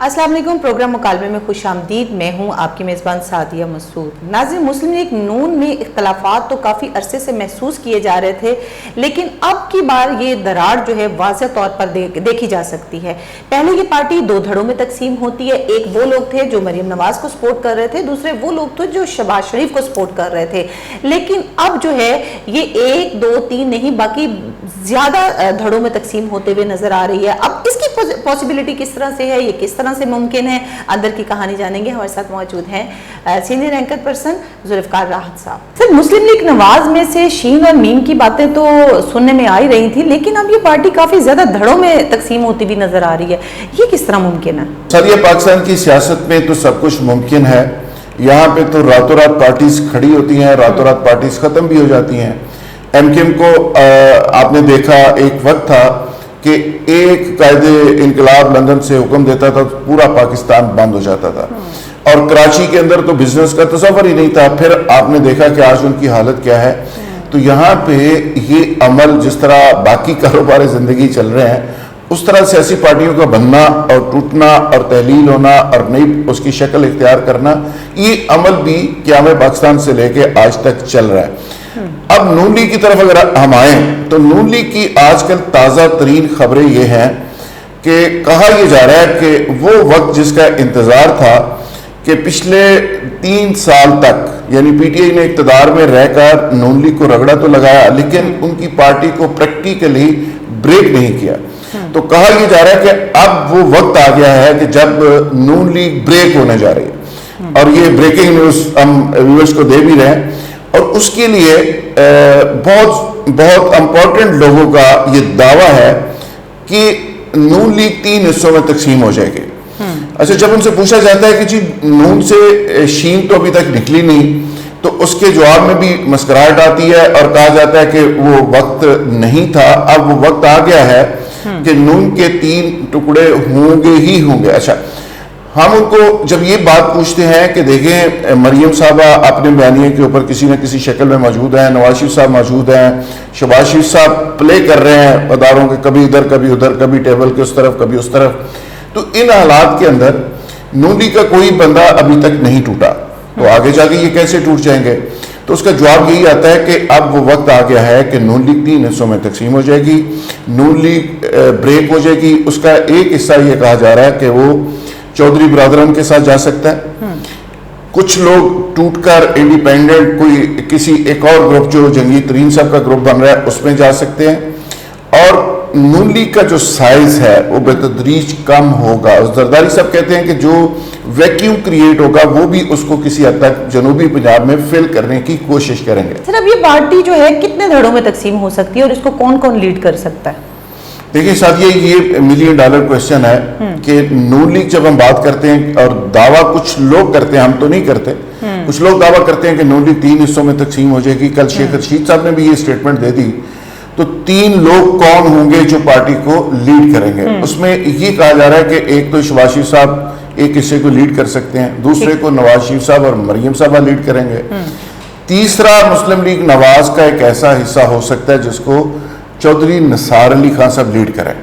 अस्सलाम वालेकुम। प्रोग्राम मुकालमे में खुश आमदीद। मैं हूँ आपकी मेज़बान सादिया मसूद। नाज़रीन, मुस्लिम लीग नून में इख्तलाफात तो काफ़ी अरसे से महसूस किए जा रहे थे, लेकिन अब की बार ये दरार जो है वाज़ेह तौर पर देखी जा सकती है। पहले ये पार्टी दो धड़ों में तकसीम होती है। एक वो लोग थे जो मरियम नवाज को सपोर्ट कर रहे थे, दूसरे वो लोग थे जो शहबाज शरीफ को सपोर्ट कर रहे थे। लेकिन अब जो है ये 1, 2, 3 नहीं बल्कि ज़्यादा धड़ों में तकसीम होते हुए नजर आ रही है। अब इसकी पॉसिबिलिटी किस तरह से है, ये किस तरह से मुमकिन है, अंदर की कहानी जानेंगे। हमारे साथ मौजूद हैं सीनियर एंकर पर्सन जुल्फ़िकार राहत साहब। सर, मुस्लिम लीग नवाज में से शीन और मीम की बातें तो सुनने में आ ही रही थी, लेकिन अब ये पार्टी काफी ज्यादा धड़ों में तकसीम होती भी नजर आ रही है। ये किस तरह मुमकिन है? सर, ये पाकिस्तान की सियासत में तो सब कुछ मुमकिन है। यहाँ पे तो रातों रात पार्टीज खड़ी होती हैं, रातों रात पार्टीज खत्म भी हो जाती हैं। एमकेएम को आपने देखा, एक वक्त था कि एक कायदे इनकलाब लंदन से हुक्म देता था तो पूरा पाकिस्तान बंद हो जाता था, और कराची के अंदर तो बिजनेस का तस्वर ही नहीं था। फिर आपने देखा कि आज उनकी हालत क्या है। तो यहाँ पे ये अमल, जिस तरह बाकी कारोबार जिंदगी चल रहे हैं, उस तरह सियासी पार्टियों का बनना और टूटना और तहलील होना और नई उसकी शक्ल इख्तियार करना, ये अमल भी क़याम पाकिस्तान से लेके आज तक चल रहा है। अब नून लीग की तरफ अगर हम आए तो नून लीग की आजकल ताज़ा तरीन खबरें ये हैं कि कहा यह जा रहा है कि वो वक्त जिसका इंतज़ार था कि पिछले 3 साल तक, यानी पीटीआई ने इक़्तिदार में रहकर नून लीग को रगड़ा तो लगाया, लेकिन उनकी पार्टी को प्रैक्टिकली ब्रेक नहीं किया। तो कहा यह जा रहा है कि अब वो वक्त आ गया है कि जब नून लीग ब्रेक होने जा रही है, और ये ब्रेकिंग न्यूज़ हम व्यूअर्स को दे भी रहे हैं। और उसके लिए बहुत इंपॉर्टेंट लोगों का ये दावा है कि नून लीग 3 हिस्सों में तकसीम हो जाएगी। अच्छा, जब उनसे पूछा जाता है कि जी नून से शीन तो अभी तक निकली नहीं, तो उसके जवाब में भी मुस्कुराहट आती है और कहा जाता है कि वो वक्त नहीं था, अब वो वक्त आ गया है कि नून के 3 टुकड़े होंगे ही होंगे। अच्छा, हम उनको जब ये बात पूछते हैं कि देखें, मरियम साहबा अपने बयानिए के ऊपर किसी न किसी शक्ल में मौजूद हैं, नवाज शरीफ साहब मौजूद हैं, शहबाज शरीफ साहब प्ले कर रहे हैं अदारों के, कभी इधर कभी उधर, कभी टेबल के उस तरफ कभी उस तरफ। तो इन हालात के अंदर नून लीग का कोई बंदा अभी तक नहीं टूटा, तो आगे जाके ये कैसे टूट जाएंगे? तो उसका जवाब यही आता है कि अब वो वक्त आ गया है कि नून लीग 3 हिस्सों में तकसीम हो जाएगी, नून लीग ब्रेक हो जाएगी। उसका एक हिस्सा ये कहा जा रहा है कि वो चौधरी बरादरन के साथ जा सकता है। कुछ लोग टूटकर इंडिपेंडेंट कोई किसी एक और ग्रुप, जो जंगी तरीन साहब का ग्रुप बन रहा है, उसमें जा सकते हैं। और नून लीग का जो साइज है वो बेतदरीज कम होगा। जरदारी साहब कहते हैं कि जो वैक्यूम क्रिएट होगा वो भी उसको किसी हद तक जनूबी पंजाब में फिल करने की कोशिश करेंगे। सर, अब ये पार्टी जो है कितने धड़ों में तकसीम हो सकती है और इसको कौन कौन लीड कर सकता है? देखिए साथ ये $1 मिलियन क्वेश्चन है कि नून लीग जब हम बात करते हैं, और दावा कुछ लोग करते हैं, हम तो नहीं करते, कुछ लोग दावा करते हैं कि नून लीग 3 हिस्सों में तकसीम हो जाएगी। कल शेख रशीद साहब ने भी ये स्टेटमेंट दे दी। तो 3 लोग कौन होंगे जो पार्टी को लीड करेंगे? उसमें ये कहा जा रहा है कि एक तो शहबाज शरीफ साहब एक हिस्से को लीड कर सकते हैं, दूसरे को नवाज शरीफ साहब और मरियम साहबा लीड करेंगे, तीसरा मुस्लिम लीग नवाज का एक ऐसा हिस्सा हो सकता है जिसको चौधरी निसार अली खान साहब लीड करें।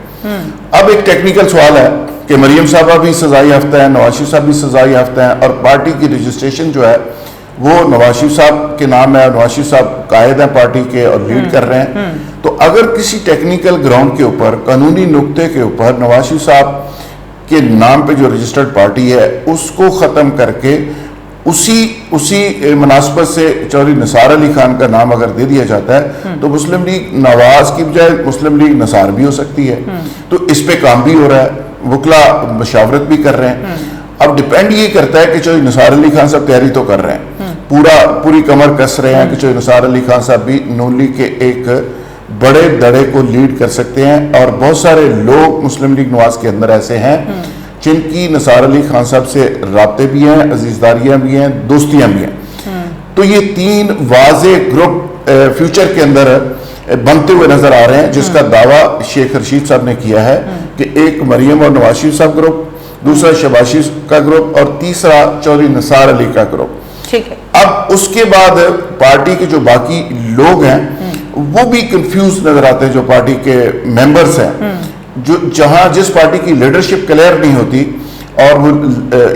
अब एक टेक्निकल सवाल है कि मरियम साहबा भी सजाई याफ्ता है, नवाज शरीफ साहब भी सजाई याफ्ता है, और पार्टी की रजिस्ट्रेशन जो है वो नवाज शरीफ साहब के नाम है, नवाज शरीफ साहब कायद हैं पार्टी के और लीड कर रहे हैं। तो अगर किसी टेक्निकल ग्राउंड के ऊपर, कानूनी नुक्ते के ऊपर नवाज शरीफ साहब के नाम पे जो रजिस्टर्ड पार्टी है उसको ख़त्म करके उसी मुनासबत से चौधरी निसार अली खान का नाम अगर दे दिया जाता है, तो मुस्लिम लीग नवाज की बजाय मुस्लिम लीग नसार भी हो सकती है। तो इस पे काम भी हो रहा है, वकला मशावरत भी कर रहे हैं। अब डिपेंड ये करता है कि चौधरी निसार अली खान साहब तैयारी तो कर रहे हैं, पूरी कमर कस रहे हैं कि चौधरी निसार अली खान साहब भी नून लीग के एक बड़े दड़े को लीड कर सकते हैं। और बहुत सारे लोग मुस्लिम लीग नवाज के अंदर ऐसे हैं जिनकी निसार अली खान साहब से राब्ते भी हैं, अजीजदारियां भी हैं, दोस्तियां भी हैं। तो ये 3 वाज़े ग्रुप फ्यूचर के अंदर बनते हुए नजर आ रहे हैं, जिसका दावा शेख रशीद साहब ने किया है कि एक मरियम और नवाज शरीफ साहब ग्रुप, दूसरा शहबाज शरीफ का ग्रुप, और तीसरा चौधरी निसार अली का ग्रुप। ठीक है। अब उसके बाद पार्टी के जो बाकी लोग हैं वो भी कंफ्यूज नजर आते हैं, जो पार्टी के मेंबर्स हैं, जो जिस पार्टी की लीडरशिप क्लियर नहीं होती اور وہ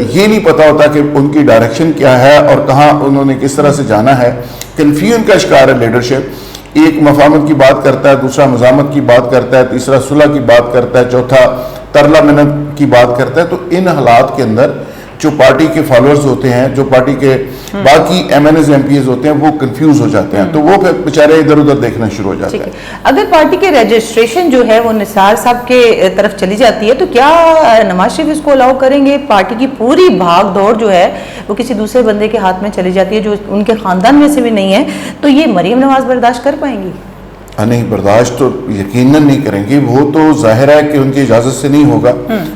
یہ نہیں پتا ہوتا کہ ان کی ڈائریکشن کیا ہے اور کہاں انہوں نے کس طرح سے جانا ہے. کنفیوژن کا شکار ہے لیڈرشپ. ایک مفاہمت کی بات کرتا ہے, دوسرا مزاحمت کی بات کرتا ہے, تیسرا صلح کی بات کرتا ہے, چوتھا ترلا منت کی بات کرتا ہے. تو ان حالات کے اندر جو پارٹی کے فالوورز ہوتے ہیں, جو پارٹی کے باقی M N As M P As ہوتے ہیں, وہ کنفیوز ہو جاتے ہیں, تو وہ پھر بیچارے ادھر ادھر دیکھنا شروع ہو جاتے ہیں. اگر پارٹی کے رجسٹریشن جو ہے وہ نثار صاحب کے طرف چلی جاتی ہے تو کیا نواز شریف اس کو الاؤ کریں گے؟ پارٹی کی پوری بھاگ دوڑ جو ہے وہ کسی دوسرے بندے کے ہاتھ میں چلی جاتی ہے جو ان کے خاندان میں سے بھی نہیں ہے, تو یہ مریم نواز برداشت کر پائیں گی؟ نہیں, برداشت تو یقیناً نہیں کریں گی. وہ تو ظاہر ہے کہ ان کی اجازت سے نہیں ہوگا.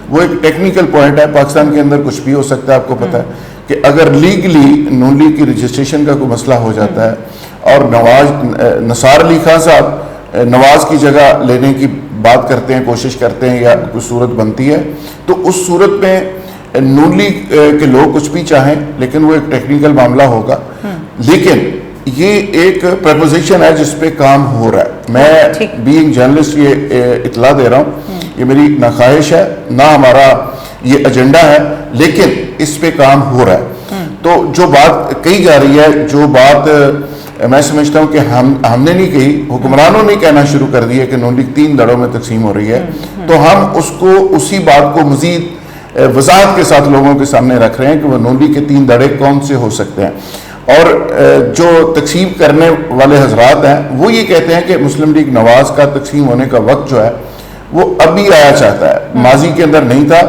وہ ایک ٹیکنیکل پوائنٹ ہے, پاکستان کے اندر کچھ بھی ہو سکتا ہے. آپ کو پتا ہے کہ اگر لیگلی نون لیگ کی رجسٹریشن کا کوئی مسئلہ ہو جاتا ہے اور نثار علی خان صاحب نواز کی جگہ لینے کی بات کرتے ہیں, کوشش کرتے ہیں, یا کوئی صورت بنتی ہے, تو اس صورت میں نون لیگ کے لوگ کچھ بھی چاہیں لیکن وہ ایک ٹیکنیکل معاملہ ہوگا. لیکن یہ ایک پریپوزیشن ہے جس پہ کام ہو رہا ہے. میں بینگ جرنلسٹ یہ اطلاع دے رہا ہوں, یہ میری نہ خواہش ہے نہ ہمارا یہ ایجنڈا ہے, لیکن اس پہ کام ہو رہا ہے. تو جو بات کہی جا رہی ہے, جو بات میں سمجھتا ہوں کہ ہم نے نہیں کہی, حکمرانوں نے کہنا شروع کر دیا کہ نون لیگ 3 دڑوں میں تقسیم ہو رہی ہے, تو ہم اس کو اسی بات کو مزید وضاحت کے ساتھ لوگوں کے سامنے رکھ رہے ہیں کہ وہ نون لیگ کے 3 دڑے کون سے ہو سکتے ہیں. اور جو تقسیم کرنے والے حضرات ہیں وہ یہ کہتے ہیں کہ مسلم لیگ نواز کا تقسیم ہونے کا وقت جو ہے وہ ابھی آیا چاہتا ہے, ماضی کے اندر نہیں تھا.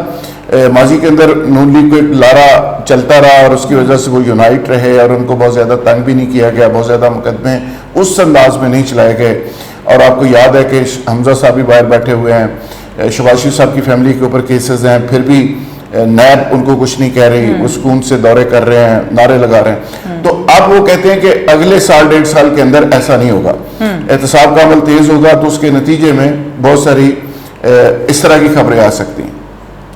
ماضی کے اندر نون لیگ کو ایک لارا چلتا رہا اور اس کی وجہ سے وہ یونائٹ رہے اور ان کو بہت زیادہ تنگ بھی نہیں کیا گیا, بہت زیادہ مقدمے اس انداز میں نہیں چلائے گئے. اور آپ کو یاد ہے کہ حمزہ صاحب بھی باہر بیٹھے ہوئے ہیں, شہباز شریف صاحب کی فیملی کے اوپر کیسز ہیں, پھر بھی نیب ان کو کچھ نہیں کہہ رہی, وہ سکون سے دورے کر رہے ہیں, نعرے لگا رہے ہیں. تو اب وہ کہتے ہیں کہ اگلے سال 1.5 سال کے اندر ایسا نہیں ہوگا, احتساب کا عمل تیز ہوگا, تو اس کے نتیجے میں بہت ساری اس طرح کی خبریں آ سکتی ہیں.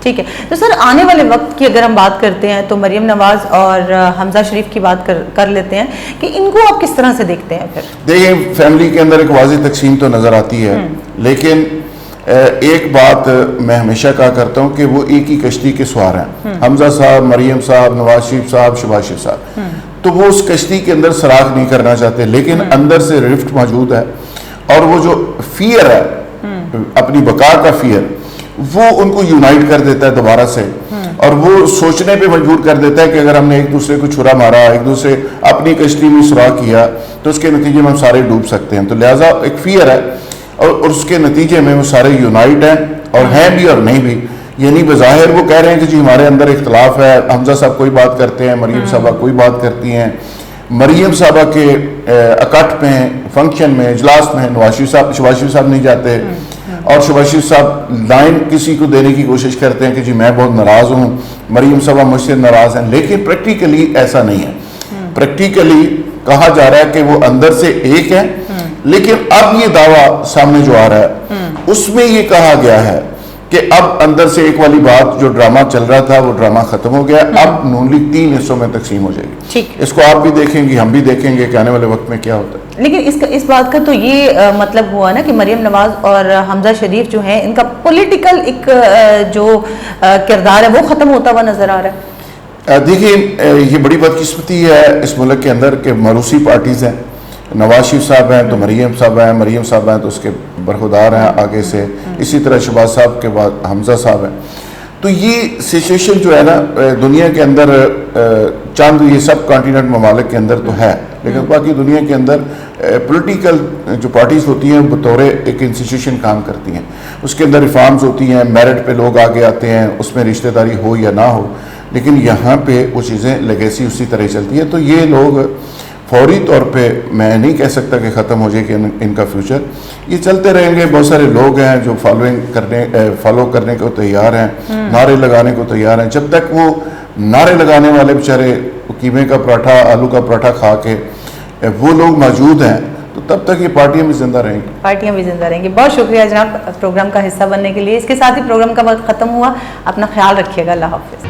ٹھیک ہے, تو سر آنے والے وقت کی اگر ہم بات کرتے ہیں تو مریم نواز اور حمزہ شریف کی بات کر لیتے ہیں کہ ان کو آپ کس طرح سے دیکھتے ہیں؟ پھر دیکھیں, فیملی کے اندر ایک واضح تقسیم تو نظر آتی ہے, لیکن ایک بات میں ہمیشہ کہا کرتا ہوں کہ وہ ایک ہی کشتی کے سوار ہیں. حمزہ صاحب, مریم صاحب, نواز شریف صاحب, شہباز شریف صاحب, تو وہ اس کشتی کے اندر سراغ نہیں کرنا چاہتے, لیکن اندر سے رفٹ موجود ہے. اور وہ جو فیئر ہے, اپنی بقا کا فیئر, وہ ان کو یونائٹ کر دیتا ہے دوبارہ سے, اور وہ سوچنے پہ مجبور کر دیتا ہے کہ اگر ہم نے ایک دوسرے کو چھرا مارا, ایک دوسرے اپنی کشتی میں سراغ کیا, تو اس کے نتیجے میں ہم سارے ڈوب سکتے ہیں. تو لہٰذا ایک فیئر ہے, اور اس کے نتیجے میں وہ سارے یونائٹ ہیں, اور ہیں بھی اور نہیں بھی. یعنی بظاہر وہ کہہ رہے ہیں کہ جی ہمارے اندر اختلاف ہے, حمزہ صاحب کوئی بات کرتے ہیں, مریم صاحبہ کوئی بات کرتی ہیں. مریم صاحبہ کے اکٹھ میں, فنکشن میں, اجلاس میں شہباز شریف صاحب نہیں جاتے, اور شہباز شریف صاحب لائن کسی کو دینے کی کوشش کرتے ہیں کہ جی میں بہت ناراض ہوں, مریم صاحبہ مجھ سے ناراض ہیں. لیکن پریکٹیکلی ایسا نہیں ہے. پریکٹیکلی کہا جا رہا ہے کہ وہ اندر سے ایک ہے, لیکن اب یہ دعویٰ سامنے جو آ رہا ہے اس میں یہ کہا گیا ہے کہ اب اندر سے ایک والی بات, جو ڈرامہ چل رہا تھا وہ ڈرامہ ختم ہو گیا. اب نون لیگ 3 حصوں میں تقسیم ہو جائے گی. اس کو آپ بھی دیکھیں گی, ہم بھی دیکھیں گے کہ آنے والے وقت میں کیا ہوتا ہے. لیکن اس بات کا تو یہ مطلب ہوا نا کہ مریم نواز اور حمزہ شریف جو ہیں, ان کا پولیٹیکل ایک جو کردار ہے وہ ختم ہوتا ہوا نظر آ رہا ہے. دیکھیے, یہ بڑی بدقسمتی ہے اس ملک کے اندر کہ موروثی پارٹیز ہیں. نواز شریف صاحب ہیں تو مریم صاحب ہیں, مریم صاحب ہیں تو اس کے برخودار ہیں آگے سے, اسی طرح شہباز صاحب کے بعد حمزہ صاحب ہیں. تو یہ سچویشن جو ہے نا دنیا کے اندر, چند یہ سب کانٹیننٹ ممالک کے اندر تو ہے, لیکن باقی دنیا کے اندر پولیٹیکل جو پارٹیز ہوتی ہیں بطور ایک انسٹیٹیوشن کام کرتی ہیں. اس کے اندر ریفارمز ہوتی ہیں, میرٹ پہ لوگ آگے آتے ہیں, اس میں رشتہ داری ہو یا نہ ہو, لیکن یہاں پہ وہ چیزیں لیگیسی اسی طرح چلتی ہے. تو یہ لوگ فوری طور پہ میں نہیں کہہ سکتا کہ ختم ہو جائے کہ ان کا فیوچر, یہ چلتے رہیں گے. بہت سارے لوگ ہیں جو فالو کرنے کو تیار ہیں, نعرے لگانے کو تیار ہیں. جب تک وہ نعرے لگانے والے بیچارے قیمے کا پراٹھا, آلو کا پراٹھا کھا کے وہ لوگ موجود ہیں, تو تب تک یہ پارٹیاں بھی زندہ رہیں گی. پارٹیاں بھی زندہ رہیں گی. بہت شکریہ جناب پروگرام کا حصہ بننے کے لیے. اس کے ساتھ ہی پروگرام کا وقت ختم ہوا. اپنا خیال رکھیے گا. اللہ حافظ.